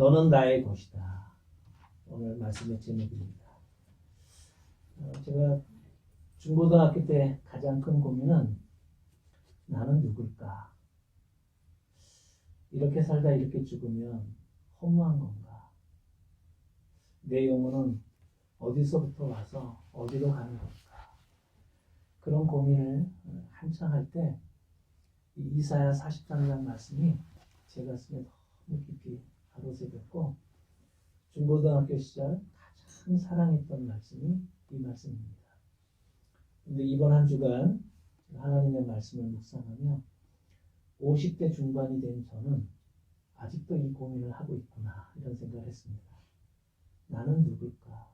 너는 나의 것이다. 오늘 말씀의 제목입니다. 제가 중고등학교 때 가장 큰 고민은 나는 누굴까? 이렇게 살다 이렇게 죽으면 허무한 건가? 내 영혼은 어디서부터 와서 어디로 가는 걸까? 그런 고민을 한창 할 때 이사야 43장 말씀이 제 가슴에 너무 깊이 가로세웠고 중고등학교 시절 가장 사랑했던 말씀이 이 말씀입니다. 근데 이번 한 주간 하나님의 말씀을 묵상하며 50대 중반이 된 저는 아직도 이 고민을 하고 있구나 이런 생각을 했습니다. 나는 누굴까?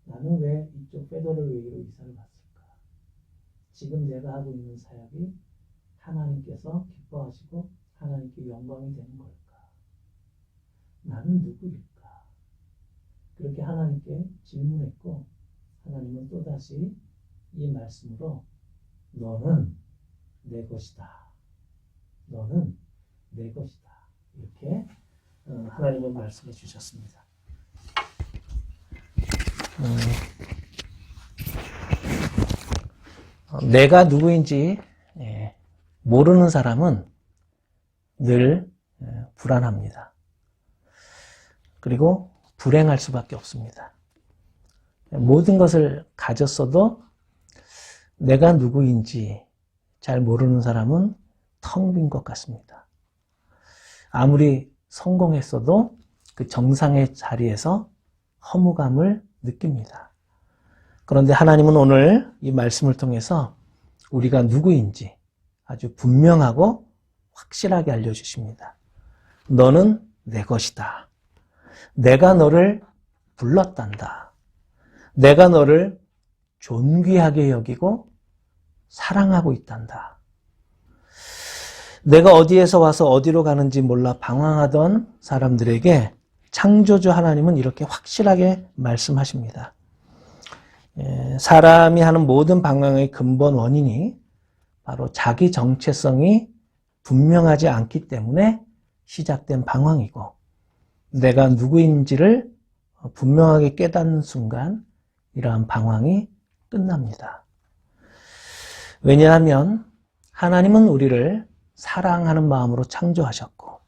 나는 왜 이쪽 페더럴 웨이로 이사를 왔을까? 지금 내가 하고 있는 사역이 하나님께서 기뻐하시고 하나님께 영광이 되는 걸까? 나는 누구일까? 그렇게 하나님께 질문했고 하나님은 또다시 이 말씀으로 너는 내 것이다. 너는 내 것이다. 이렇게 하나님은 말씀해 주셨습니다. 내가 누구인지 모르는 사람은 늘 불안합니다. 그리고 불행할 수밖에 없습니다. 모든 것을 가졌어도 내가 누구인지 잘 모르는 사람은 텅 빈 것 같습니다. 아무리 성공했어도 그 정상의 자리에서 허무감을 느낍니다. 그런데 하나님은 오늘 이 말씀을 통해서 우리가 누구인지 아주 분명하고 확실하게 알려주십니다. 너는 내 것이다. 내가 너를 불렀단다. 내가 너를 존귀하게 여기고 사랑하고 있단다. 내가 어디에서 와서 어디로 가는지 몰라 방황하던 사람들에게 창조주 하나님은 이렇게 확실하게 말씀하십니다. 사람이 하는 모든 방황의 근본 원인이 바로 자기 정체성이 분명하지 않기 때문에 시작된 방황이고 내가 누구인지를 분명하게 깨닫는 순간 이러한 방황이 끝납니다. 왜냐하면 하나님은 우리를 사랑하는 마음으로 창조하셨고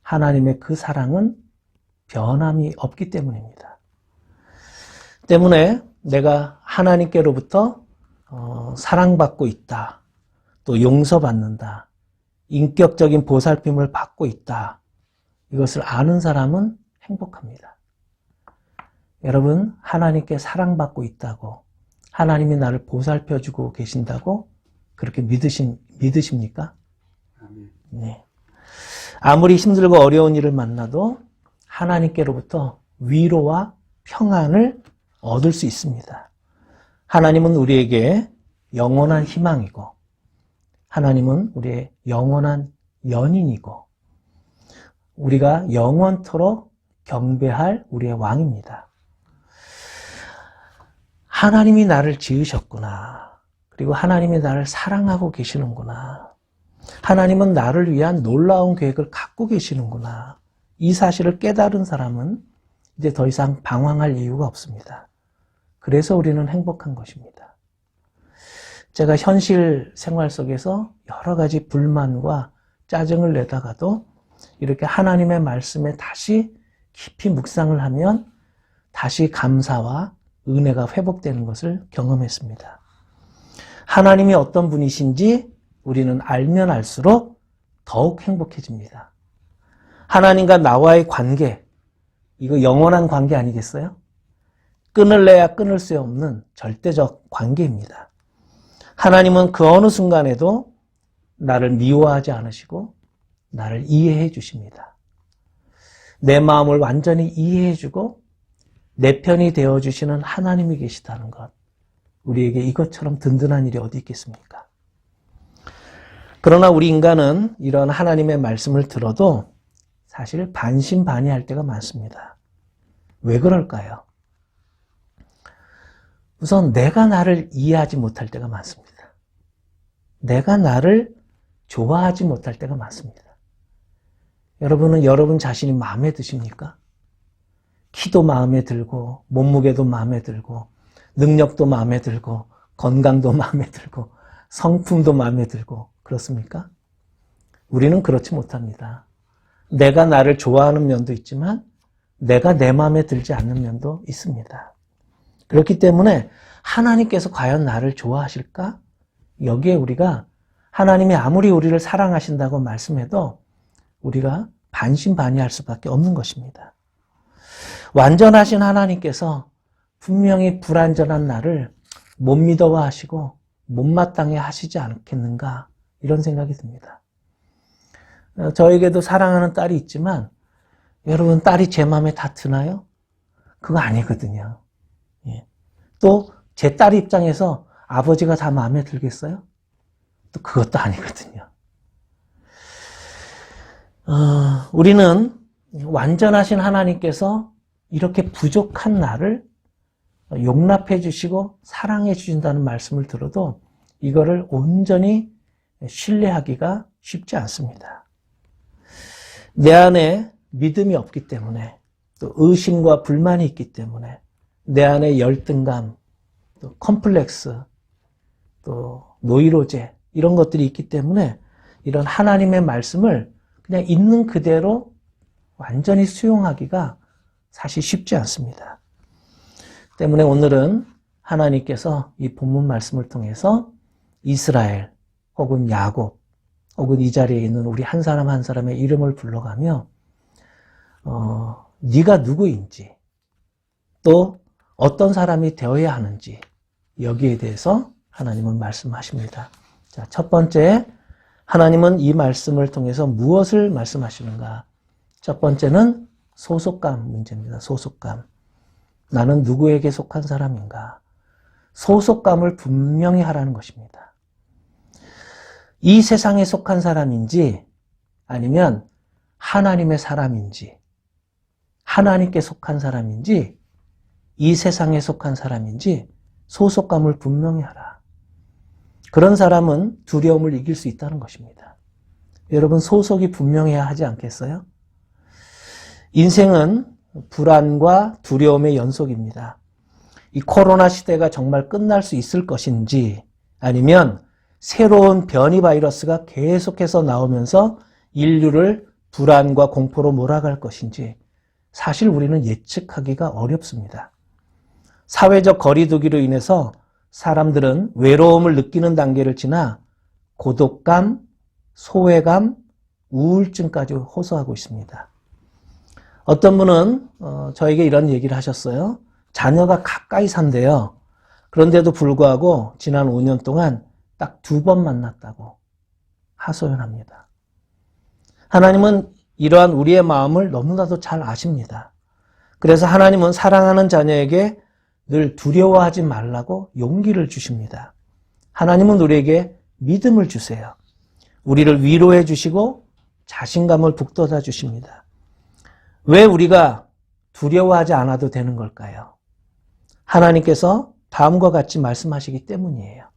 하나님의 그 사랑은 변함이 없기 때문입니다. 때문에 내가 하나님께로부터 사랑받고 있다. 또 용서받는다. 인격적인 보살핌을 받고 있다. 이것을 아는 사람은 행복합니다. 여러분, 하나님께 사랑받고 있다고 하나님이 나를 보살펴주고 계신다고 그렇게 믿으십니까? 네. 아무리 힘들고 어려운 일을 만나도 하나님께로부터 위로와 평안을 얻을 수 있습니다. 하나님은 우리에게 영원한 희망이고 하나님은 우리의 영원한 연인이고 우리가 영원토록 경배할 우리의 왕입니다. 하나님이 나를 지으셨구나. 그리고 하나님이 나를 사랑하고 계시는구나. 하나님은 나를 위한 놀라운 계획을 갖고 계시는구나. 이 사실을 깨달은 사람은 이제 더 이상 방황할 이유가 없습니다. 그래서 우리는 행복한 것입니다. 제가 현실 생활 속에서 여러 가지 불만과 짜증을 내다가도 이렇게 하나님의 말씀에 다시 깊이 묵상을 하면 다시 감사와 은혜가 회복되는 것을 경험했습니다. 하나님이 어떤 분이신지 우리는 알면 알수록 더욱 행복해집니다. 하나님과 나와의 관계, 이거 영원한 관계 아니겠어요? 끊을래야 끊을 수 없는 절대적 관계입니다. 하나님은 그 어느 순간에도 나를 미워하지 않으시고 나를 이해해 주십니다. 내 마음을 완전히 이해해 주고 내 편이 되어주시는 하나님이 계시다는 것. 우리에게 이것처럼 든든한 일이 어디 있겠습니까? 그러나 우리 인간은 이런 하나님의 말씀을 들어도 사실 반신반의할 때가 많습니다. 왜 그럴까요? 우선 내가 나를 이해하지 못할 때가 많습니다. 내가 나를 좋아하지 못할 때가 많습니다. 여러분은 여러분 자신이 마음에 드십니까? 키도 마음에 들고, 몸무게도 마음에 들고, 능력도 마음에 들고, 건강도 마음에 들고, 성품도 마음에 들고, 그렇습니까? 우리는 그렇지 못합니다. 내가 나를 좋아하는 면도 있지만, 내가 내 마음에 들지 않는 면도 있습니다. 그렇기 때문에 하나님께서 과연 나를 좋아하실까? 여기에 우리가 하나님이 아무리 우리를 사랑하신다고 말씀해도 우리가 반신반의할 수밖에 없는 것입니다. 완전하신 하나님께서 분명히 불완전한 나를 못 믿어하시고 못마땅해 하시지 않겠는가 이런 생각이 듭니다. 저에게도 사랑하는 딸이 있지만 여러분 딸이 제 마음에 다 드나요? 그거 아니거든요. 또 제 딸 입장에서 아버지가 다 마음에 들겠어요? 또 그것도 아니거든요. 우리는 완전하신 하나님께서 이렇게 부족한 나를 용납해 주시고 사랑해 주신다는 말씀을 들어도 이거를 온전히 신뢰하기가 쉽지 않습니다. 내 안에 믿음이 없기 때문에 또 의심과 불만이 있기 때문에 내 안에 열등감, 또 컴플렉스, 또 노이로제 이런 것들이 있기 때문에 이런 하나님의 말씀을 그냥 있는 그대로 완전히 수용하기가 사실 쉽지 않습니다. 때문에 오늘은 하나님께서 이 본문 말씀을 통해서 이스라엘 혹은 야곱 혹은 이 자리에 있는 우리 한 사람 한 사람의 이름을 불러가며 네가 누구인지 또 어떤 사람이 되어야 하는지 여기에 대해서 하나님은 말씀하십니다. 자, 첫 번째 하나님은 이 말씀을 통해서 무엇을 말씀하시는가? 첫 번째는 소속감 문제입니다. 소속감. 나는 누구에게 속한 사람인가? 소속감을 분명히 하라는 것입니다. 이 세상에 속한 사람인지 아니면 하나님의 사람인지 하나님께 속한 사람인지 이 세상에 속한 사람인지 소속감을 분명히 하라. 그런 사람은 두려움을 이길 수 있다는 것입니다. 여러분 소속이 분명해야 하지 않겠어요? 인생은 불안과 두려움의 연속입니다. 이 코로나 시대가 정말 끝날 수 있을 것인지 아니면 새로운 변이 바이러스가 계속해서 나오면서 인류를 불안과 공포로 몰아갈 것인지 사실 우리는 예측하기가 어렵습니다. 사회적 거리두기로 인해서 사람들은 외로움을 느끼는 단계를 지나 고독감, 소외감, 우울증까지 호소하고 있습니다. 어떤 분은 저에게 이런 얘기를 하셨어요. 자녀가 가까이 산대요. 그런데도 불구하고 지난 5년 동안 딱 2번 만났다고 하소연합니다. 하나님은 이러한 우리의 마음을 너무나도 잘 아십니다. 그래서 하나님은 사랑하는 자녀에게 늘 두려워하지 말라고 용기를 주십니다. 하나님은 우리에게 믿음을 주세요. 우리를 위로해 주시고 자신감을 북돋아 주십니다. 왜 우리가 두려워하지 않아도 되는 걸까요? 하나님께서 다음과 같이 말씀하시기 때문이에요.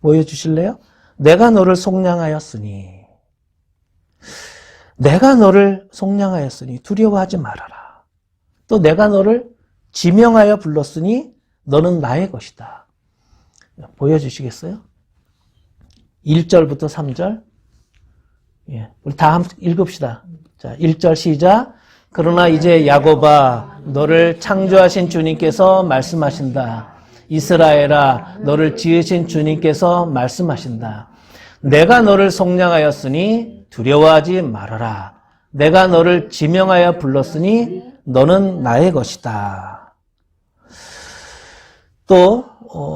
보여주실래요? 내가 너를 속량하였으니 두려워하지 말아라. 또 내가 너를 지명하여 불렀으니 너는 나의 것이다. 보여주시겠어요? 1절부터 3절. 우리 다 함께 읽읍시다. 자, 1절 시작. 그러나 이제 야곱아 너를 창조하신 주님께서 말씀하신다. 이스라엘아 너를 지으신 주님께서 말씀하신다. 내가 너를 속량하였으니 두려워하지 말아라. 내가 너를 지명하여 불렀으니 너는 나의 것이다. 또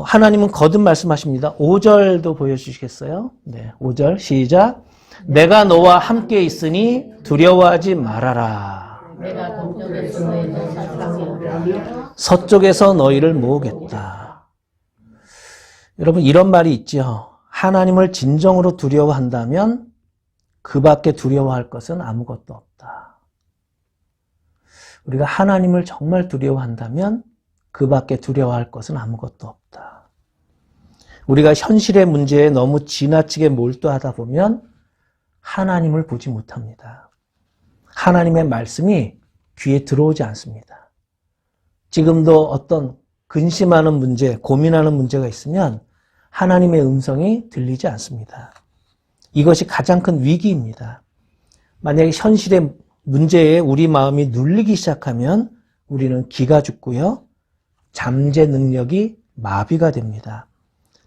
하나님은 거듭 말씀하십니다. 5절도 보여주시겠어요? 네, 5절 시작. 내가 너와 함께 있으니 두려워하지 말아라. 내가 동쪽에서 너희를 사랑하며 서쪽에서 너희를 모으겠다. 여러분 이런 말이 있죠. 하나님을 진정으로 두려워한다면 그 밖에 두려워할 것은 아무것도 없다. 우리가 하나님을 정말 두려워한다면 그 밖에 두려워할 것은 아무것도 없다. 우리가 현실의 문제에 너무 지나치게 몰두하다 보면 하나님을 보지 못합니다. 하나님의 말씀이 귀에 들어오지 않습니다. 지금도 어떤 근심하는 문제, 고민하는 문제가 있으면 하나님의 음성이 들리지 않습니다. 이것이 가장 큰 위기입니다. 만약에 현실의 문제에 우리 마음이 눌리기 시작하면 우리는 기가 죽고요. 잠재 능력이 마비가 됩니다.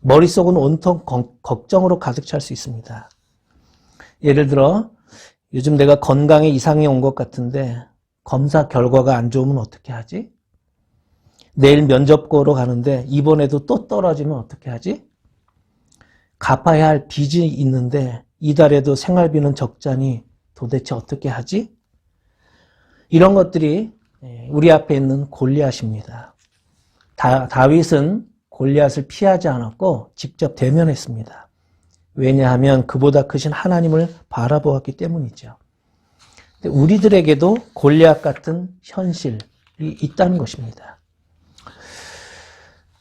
머릿속은 온통 걱정으로 가득 찰 수 있습니다. 예를 들어 요즘 내가 건강에 이상이 온 것 같은데 검사 결과가 안 좋으면 어떻게 하지? 내일 면접 보러 가는데 이번에도 또 떨어지면 어떻게 하지? 갚아야 할 빚이 있는데 이달에도 생활비는 적자니 도대체 어떻게 하지? 이런 것들이 우리 앞에 있는 골리앗입니다. 다윗은 골리앗을 피하지 않았고 직접 대면했습니다. 왜냐하면 그보다 크신 하나님을 바라보았기 때문이죠. 우리들에게도 골리앗 같은 현실이 있다는 것입니다.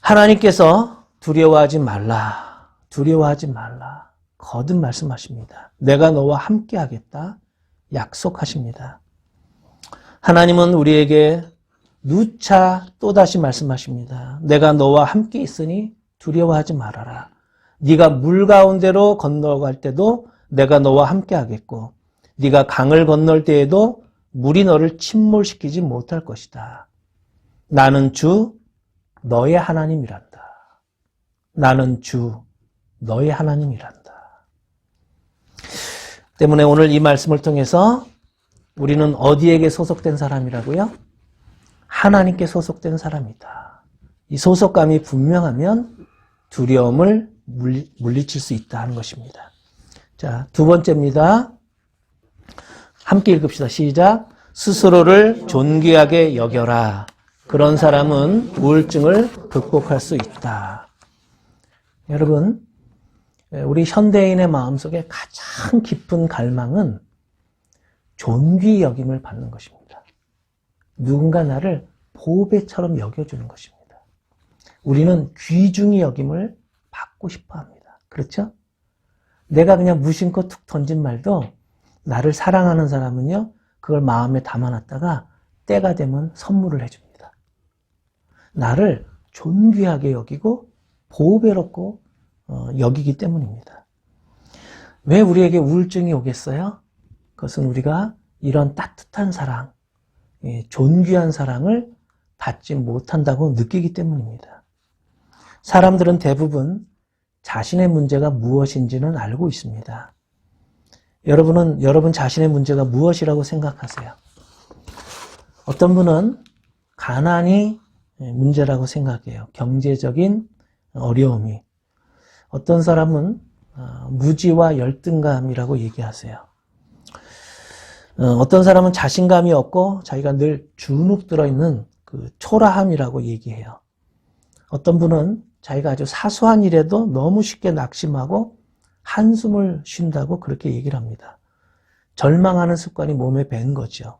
하나님께서 두려워하지 말라, 두려워하지 말라 거듭 말씀하십니다. 내가 너와 함께 하겠다 약속하십니다. 하나님은 우리에게 누차 또다시 말씀하십니다. 내가 너와 함께 있으니 두려워하지 말아라. 네가 물 가운데로 건너갈 때도 내가 너와 함께 하겠고 네가 강을 건널 때에도 물이 너를 침몰시키지 못할 것이다. 나는 주 너의 하나님이란다. 나는 주 너의 하나님이란다. 때문에 오늘 이 말씀을 통해서 우리는 어디에게 소속된 사람이라고요? 하나님께 소속된 사람이다. 이 소속감이 분명하면 두려움을 물리칠 수 있다 하는 것입니다. 자, 두 번째입니다. 함께 읽읍시다. 시작. 스스로를 존귀하게 여겨라. 그런 사람은 우울증을 극복할 수 있다. 여러분, 우리 현대인의 마음속에 가장 깊은 갈망은 존귀 여김을 받는 것입니다. 누군가 나를 보배처럼 여겨주는 것입니다. 우리는 귀중히 여김을 받고 싶어 합니다. 그렇죠? 내가 그냥 무심코 툭 던진 말도 나를 사랑하는 사람은요, 그걸 마음에 담아놨다가 때가 되면 선물을 해줍니다. 나를 존귀하게 여기고 보배롭고 여기기 때문입니다. 왜 우리에게 우울증이 오겠어요? 그것은 우리가 이런 따뜻한 사랑, 존귀한 사랑을 받지 못한다고 느끼기 때문입니다. 사람들은 대부분 자신의 문제가 무엇인지는 알고 있습니다. 여러분은 여러분 자신의 문제가 무엇이라고 생각하세요? 어떤 분은 가난이 문제라고 생각해요. 경제적인 어려움이. 어떤 사람은 무지와 열등감이라고 얘기하세요. 어떤 사람은 자신감이 없고 자기가 늘 주눅 들어있는 그 초라함이라고 얘기해요. 어떤 분은 자기가 아주 사소한 일에도 너무 쉽게 낙심하고 한숨을 쉰다고 그렇게 얘기를 합니다. 절망하는 습관이 몸에 밴 거죠.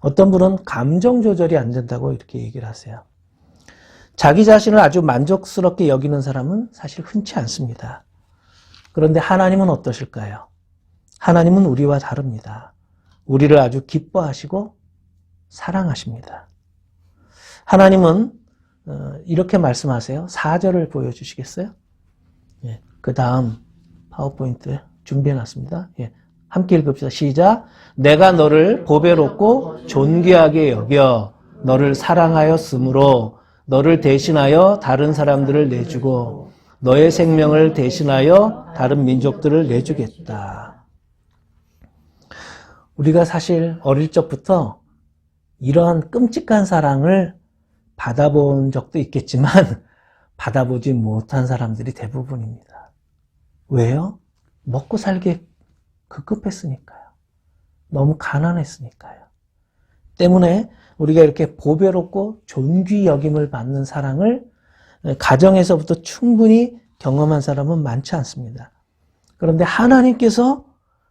어떤 분은 감정 조절이 안 된다고 이렇게 얘기를 하세요. 자기 자신을 아주 만족스럽게 여기는 사람은 사실 흔치 않습니다. 그런데 하나님은 어떠실까요? 하나님은 우리와 다릅니다. 우리를 아주 기뻐하시고 사랑하십니다. 하나님은 이렇게 말씀하세요. 4절을 보여주시겠어요? 예, 그 다음 파워포인트 준비해놨습니다. 예, 함께 읽읍시다. 시작. 내가 너를 보배롭고 존귀하게 여겨 너를 사랑하였으므로 너를 대신하여 다른 사람들을 내주고 너의 생명을 대신하여 다른 민족들을 내주겠다. 우리가 사실 어릴 적부터 이러한 끔찍한 사랑을 받아본 적도 있겠지만 받아보지 못한 사람들이 대부분입니다. 왜요? 먹고 살기에 급급했으니까요. 너무 가난했으니까요. 때문에 우리가 이렇게 보배롭고 존귀 여김을 받는 사랑을 가정에서부터 충분히 경험한 사람은 많지 않습니다. 그런데 하나님께서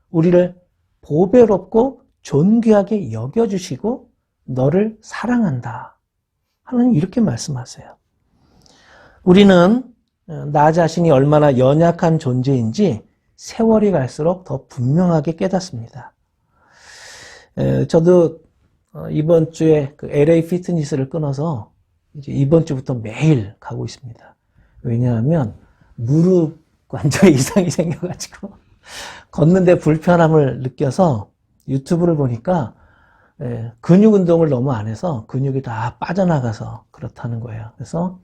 우리를 보배롭고 존귀하게 여겨주시고 너를 사랑한다. 하나님 이렇게 말씀하세요. 우리는 나 자신이 얼마나 연약한 존재인지 세월이 갈수록 더 분명하게 깨닫습니다. 저도 이번 주에 그 LA 피트니스를 끊어서 이제 이번 주부터 매일 가고 있습니다. 왜냐하면 무릎 관절에 이상이 생겨가지고 걷는데 불편함을 느껴서 유튜브를 보니까 근육 운동을 너무 안 해서 근육이 다 빠져나가서 그렇다는 거예요. 그래서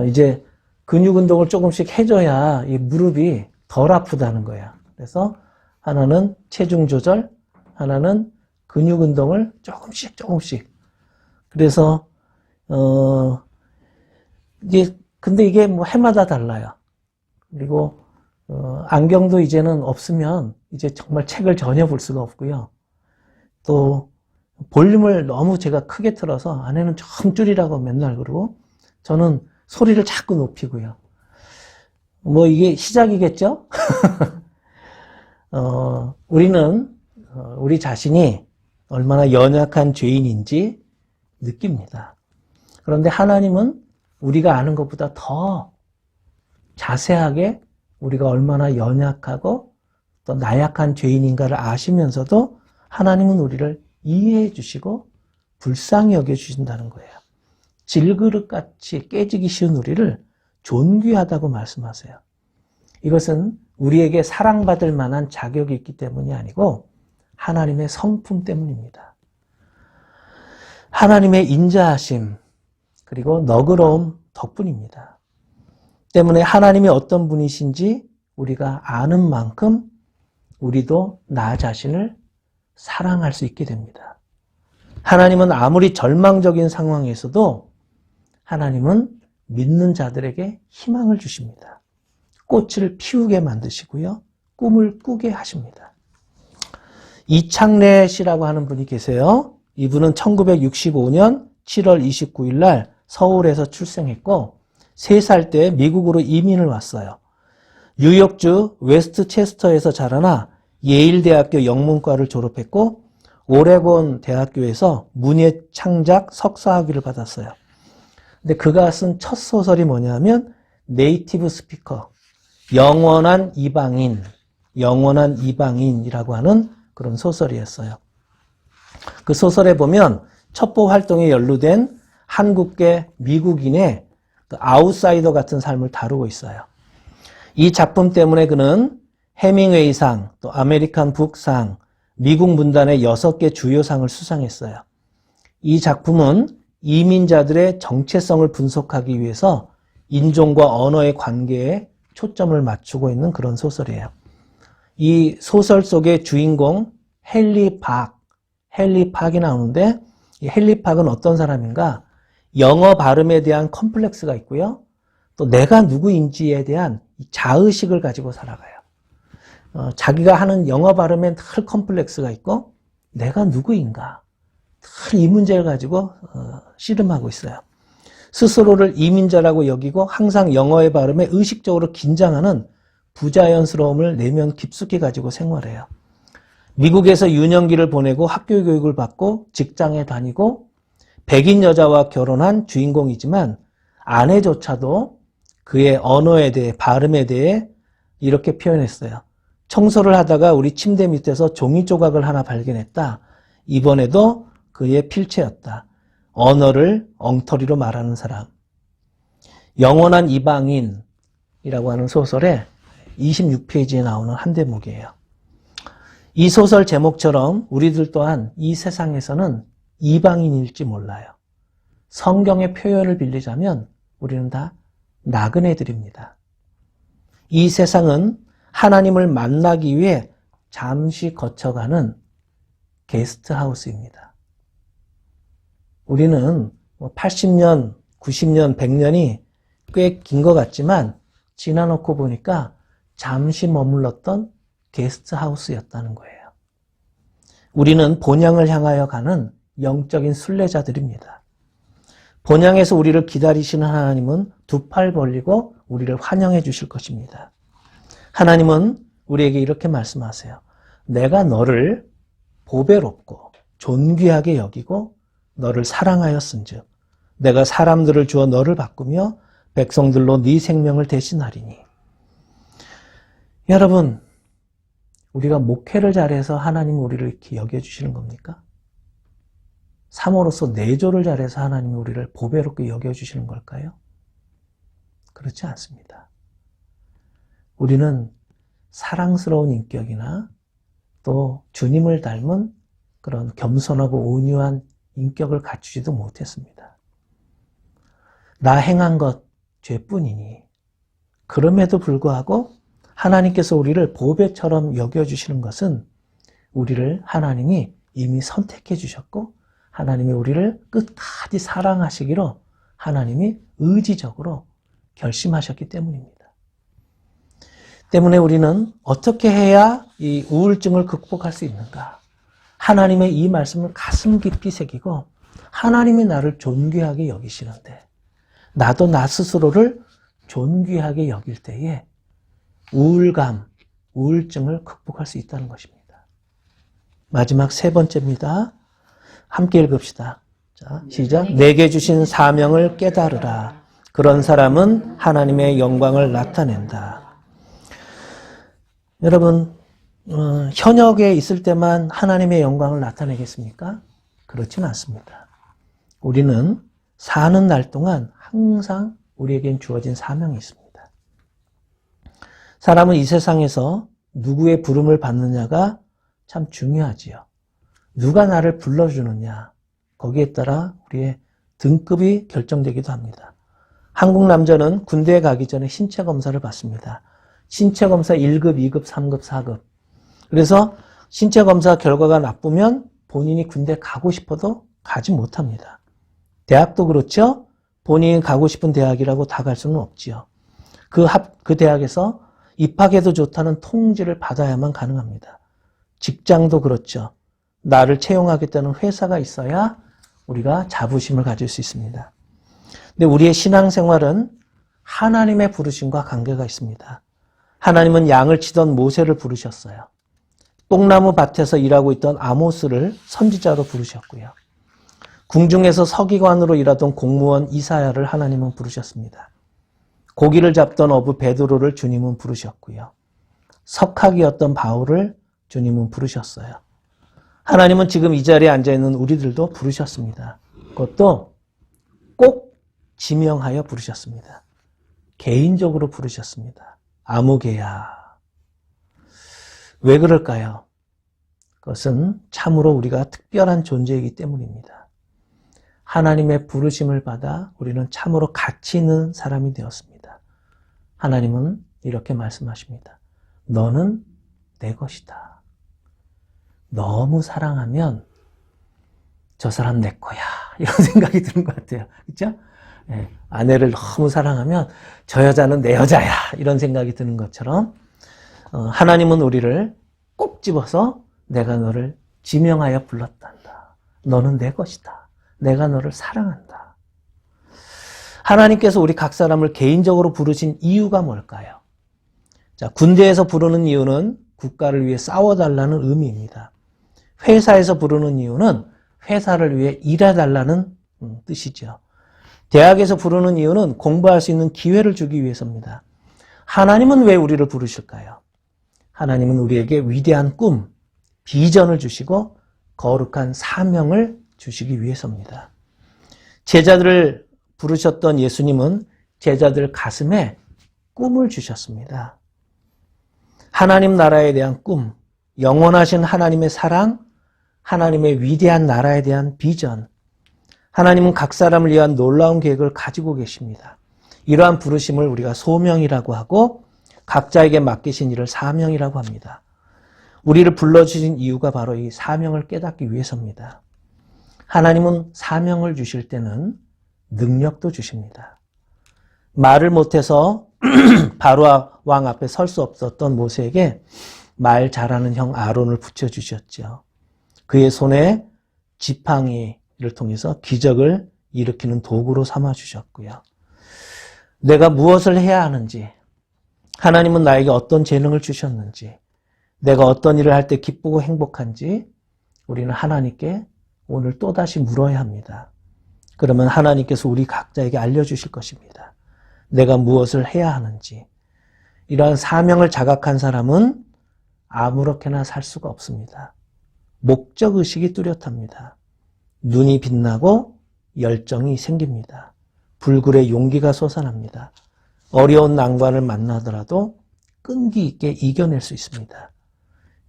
이제 근육 운동을 조금씩 해줘야 이 무릎이 덜 아프다는 거예요. 그래서 하나는 체중 조절, 하나는 근육 운동을 조금씩. 그래서 근데 이게 뭐 해마다 달라요. 그리고 안경도 이제는 없으면 이제 정말 책을 전혀 볼 수가 없고요. 또 볼륨을 너무 제가 크게 틀어서 아내는 좀 줄이라고 맨날 그러고 저는 소리를 자꾸 높이고요. 뭐 이게 시작이겠죠? 우리는 우리 자신이 얼마나 연약한 죄인인지 느낍니다. 그런데 하나님은 우리가 아는 것보다 더 자세하게 우리가 얼마나 연약하고 또 나약한 죄인인가를 아시면서도 하나님은 우리를 이해해 주시고 불쌍히 여겨 주신다는 거예요. 질그릇같이 깨지기 쉬운 우리를 존귀하다고 말씀하세요. 이것은 우리에게 사랑받을 만한 자격이 있기 때문이 아니고 하나님의 성품 때문입니다. 하나님의 인자하심 그리고 너그러움 덕분입니다. 때문에 하나님이 어떤 분이신지 우리가 아는 만큼 우리도 나 자신을 사랑할 수 있게 됩니다. 하나님은 아무리 절망적인 상황에서도 하나님은 믿는 자들에게 희망을 주십니다. 꽃을 피우게 만드시고요. 꿈을 꾸게 하십니다. 이창래 씨라고 하는 분이 계세요. 이분은 1965년 7월 29일 날 서울에서 출생했고 3살 때 미국으로 이민을 왔어요. 뉴욕주 웨스트체스터에서 자라나 예일대학교 영문과를 졸업했고 오레곤 대학교에서 문예창작 석사학위를 받았어요. 근데 그가 쓴 첫 소설이 뭐냐면 네이티브 스피커, 영원한 이방인이라고 하는 그런 소설이었어요. 그 소설에 보면 첩보 활동에 연루된 한국계 미국인의 그 아웃사이더 같은 삶을 다루고 있어요. 이 작품 때문에 그는 해밍웨이상, 또 아메리칸 북상, 미국 문단의 6개 주요 상을 수상했어요. 이 작품은 이민자들의 정체성을 분석하기 위해서 인종과 언어의 관계에 초점을 맞추고 있는 그런 소설이에요. 이 소설 속의 주인공 헨리 팍이 나오는데 이 헨리 팍은 어떤 사람인가? 영어 발음에 대한 컴플렉스가 있고요. 또 내가 누구인지에 대한 자의식을 가지고 살아가요. 자기가 하는 영어 발음에 늘 컴플렉스가 있고 내가 누구인가? 늘 이 문제를 가지고 씨름하고 있어요. 스스로를 이민자라고 여기고 항상 영어의 발음에 의식적으로 긴장하는 부자연스러움을 내면 깊숙이 가지고 생활해요. 미국에서 유년기를 보내고 학교 교육을 받고 직장에 다니고 백인 여자와 결혼한 주인공이지만 아내조차도 그의 언어에 대해 발음에 대해 이렇게 표현했어요. 청소를 하다가 우리 침대 밑에서 종이 조각을 하나 발견했다. 이번에도 그의 필체였다. 언어를 엉터리로 말하는 사람. 영원한 이방인이라고 하는 소설의 26페이지에 나오는 한 대목이에요. 이 소설 제목처럼 우리들 또한 이 세상에서는 이방인일지 몰라요. 성경의 표현을 빌리자면 우리는 다 나그네들입니다. 이 세상은 하나님을 만나기 위해 잠시 거쳐가는 게스트하우스입니다. 우리는 80년, 90년, 100년이 꽤 긴 것 같지만 지나놓고 보니까 잠시 머물렀던 게스트하우스였다는 거예요. 우리는 본향을 향하여 가는 영적인 순례자들입니다. 본향에서 우리를 기다리시는 하나님은 두 팔 벌리고 우리를 환영해 주실 것입니다. 하나님은 우리에게 이렇게 말씀하세요. 내가 너를 보배롭고 존귀하게 여기고 너를 사랑하였은즉 내가 사람들을 주어 너를 바꾸며 백성들로 네 생명을 대신하리니. 여러분, 우리가 목회를 잘해서 하나님이 우리를 이렇게 여겨주시는 겁니까? 사모로서 내조를 잘해서 하나님이 우리를 보배롭게 여겨주시는 걸까요? 그렇지 않습니다. 우리는 사랑스러운 인격이나 또 주님을 닮은 그런 겸손하고 온유한 인격을 갖추지도 못했습니다. 나 행한 것 죄뿐이니 그럼에도 불구하고 하나님께서 우리를 보배처럼 여겨주시는 것은 우리를 하나님이 이미 선택해 주셨고 하나님이 우리를 끝까지 사랑하시기로 하나님이 의지적으로 결심하셨기 때문입니다. 때문에 우리는 어떻게 해야 이 우울증을 극복할 수 있는가? 하나님의 이 말씀을 가슴 깊이 새기고 하나님이 나를 존귀하게 여기시는데 나도 나 스스로를 존귀하게 여길 때에 우울감, 우울증을 극복할 수 있다는 것입니다. 마지막 세 번째입니다. 함께 읽읍시다. 자, 시작. 내게 주신 사명을 깨달으라. 그런 사람은 하나님의 영광을 나타낸다. 여러분, 현역에 있을 때만 하나님의 영광을 나타내겠습니까? 그렇진 않습니다. 우리는 사는 날 동안 항상 우리에겐 주어진 사명이 있습니다. 사람은 이 세상에서 누구의 부름을 받느냐가 참 중요하지요. 누가 나를 불러주느냐, 거기에 따라 우리의 등급이 결정되기도 합니다. 한국 남자는 군대에 가기 전에 신체 검사를 받습니다. 신체 검사 1급, 2급, 3급, 4급. 그래서 신체 검사 결과가 나쁘면 본인이 군대 가고 싶어도 가지 못합니다. 대학도 그렇죠? 본인이 가고 싶은 대학이라고 다 갈 수는 없지요. 그 대학에서 입학해도 좋다는 통지를 받아야만 가능합니다. 직장도 그렇죠. 나를 채용하겠다는 회사가 있어야 우리가 자부심을 가질 수 있습니다. 근데 우리의 신앙생활은 하나님의 부르심과 관계가 있습니다. 하나님은 양을 치던 모세를 부르셨어요. 뽕나무 밭에서 일하고 있던 아모스를 선지자로 부르셨고요. 궁중에서 서기관으로 일하던 공무원 이사야를 하나님은 부르셨습니다. 고기를 잡던 어부 베드로를 주님은 부르셨고요. 석학이었던 바울을 주님은 부르셨어요. 하나님은 지금 이 자리에 앉아있는 우리들도 부르셨습니다. 그것도 꼭 지명하여 부르셨습니다. 개인적으로 부르셨습니다. 아무개야. 왜 그럴까요? 그것은 참으로 우리가 특별한 존재이기 때문입니다. 하나님의 부르심을 받아 우리는 참으로 가치 있는 사람이 되었습니다. 하나님은 이렇게 말씀하십니다. 너는 내 것이다. 너무 사랑하면 저 사람 내 거야. 이런 생각이 드는 것 같아요. 그렇죠? 네, 아내를 너무 사랑하면 저 여자는 내 여자야. 이런 생각이 드는 것처럼 하나님은 우리를 꼭 집어서 내가 너를 지명하여 불렀단다. 너는 내 것이다. 내가 너를 사랑한다. 하나님께서 우리 각 사람을 개인적으로 부르신 이유가 뭘까요? 자, 군대에서 부르는 이유는 국가를 위해 싸워달라는 의미입니다. 회사에서 부르는 이유는 회사를 위해 일해달라는 뜻이죠. 대학에서 부르는 이유는 공부할 수 있는 기회를 주기 위해서입니다. 하나님은 왜 우리를 부르실까요? 하나님은 우리에게 위대한 꿈, 비전을 주시고 거룩한 사명을 주시기 위해서입니다. 제자들을 부르셨던 예수님은 제자들 가슴에 꿈을 주셨습니다. 하나님 나라에 대한 꿈, 영원하신 하나님의 사랑, 하나님의 위대한 나라에 대한 비전, 하나님은 각 사람을 위한 놀라운 계획을 가지고 계십니다. 이러한 부르심을 우리가 소명이라고 하고 각자에게 맡기신 일을 사명이라고 합니다. 우리를 불러주신 이유가 바로 이 사명을 깨닫기 위해서입니다. 하나님은 사명을 주실 때는 능력도 주십니다. 말을 못해서 바로 왕 앞에 설 수 없었던 모세에게 말 잘하는 형 아론을 붙여주셨죠. 그의 손에 지팡이를 통해서 기적을 일으키는 도구로 삼아주셨고요. 내가 무엇을 해야 하는지, 하나님은 나에게 어떤 재능을 주셨는지, 내가 어떤 일을 할 때 기쁘고 행복한지 우리는 하나님께 오늘 또다시 물어야 합니다. 그러면 하나님께서 우리 각자에게 알려주실 것입니다. 내가 무엇을 해야 하는지. 이러한 사명을 자각한 사람은 아무렇게나 살 수가 없습니다. 목적의식이 뚜렷합니다. 눈이 빛나고 열정이 생깁니다. 불굴의 용기가 솟아납니다. 어려운 난관을 만나더라도 끈기 있게 이겨낼 수 있습니다.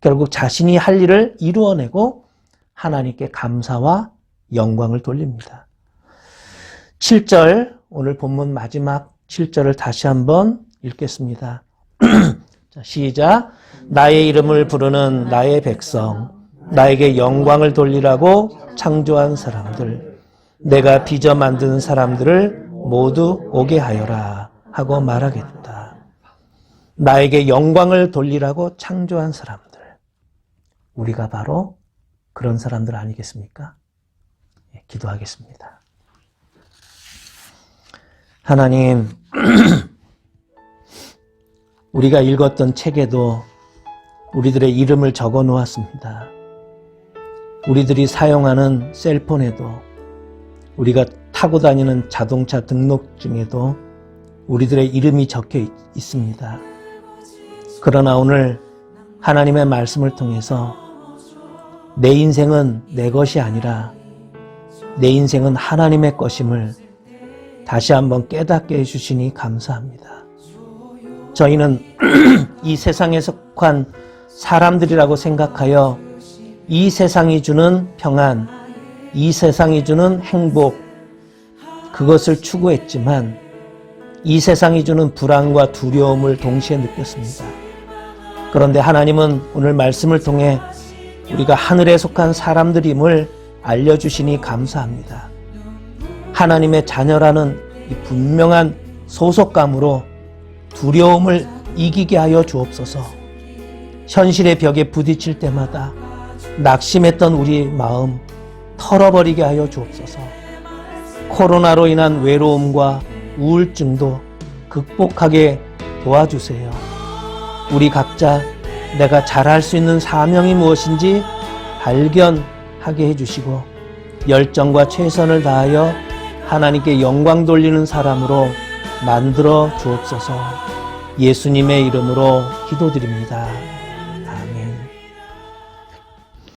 결국 자신이 할 일을 이루어내고 하나님께 감사와 영광을 돌립니다. 7절, 오늘 본문 마지막 7절을 다시 한번 읽겠습니다. 자, 시작. 나의 이름을 부르는 나의 백성, 나에게 영광을 돌리라고 창조한 사람들, 내가 빚어 만든 사람들을 모두 오게 하여라 하고 말하겠다. 나에게 영광을 돌리라고 창조한 사람들, 우리가 바로 그런 사람들 아니겠습니까? 기도하겠습니다. 하나님, 우리가 읽었던 책에도 우리들의 이름을 적어 놓았습니다. 우리들이 사용하는 셀폰에도, 우리가 타고 다니는 자동차 등록증에도 우리들의 이름이 적혀 있습니다. 그러나 오늘 하나님의 말씀을 통해서 내 인생은 내 것이 아니라 내 인생은 하나님의 것임을 다시 한번 깨닫게 해주시니 감사합니다. 저희는 이 세상에 속한 사람들이라고 생각하여 이 세상이 주는 평안, 이 세상이 주는 행복, 그것을 추구했지만 이 세상이 주는 불안과 두려움을 동시에 느꼈습니다. 그런데 하나님은 오늘 말씀을 통해 우리가 하늘에 속한 사람들임을 알려주시니 감사합니다. 하나님의 자녀라는 이 분명한 소속감으로 두려움을 이기게 하여 주옵소서. 현실의 벽에 부딪힐 때마다 낙심했던 우리 마음 털어버리게 하여 주옵소서. 코로나로 인한 외로움과 우울증도 극복하게 도와주세요. 우리 각자 내가 잘할 수 있는 사명이 무엇인지 발견하게 해주시고 열정과 최선을 다하여 하나님께 영광 돌리는 사람으로 만들어 주옵소서. 예수님의 이름으로 기도드립니다.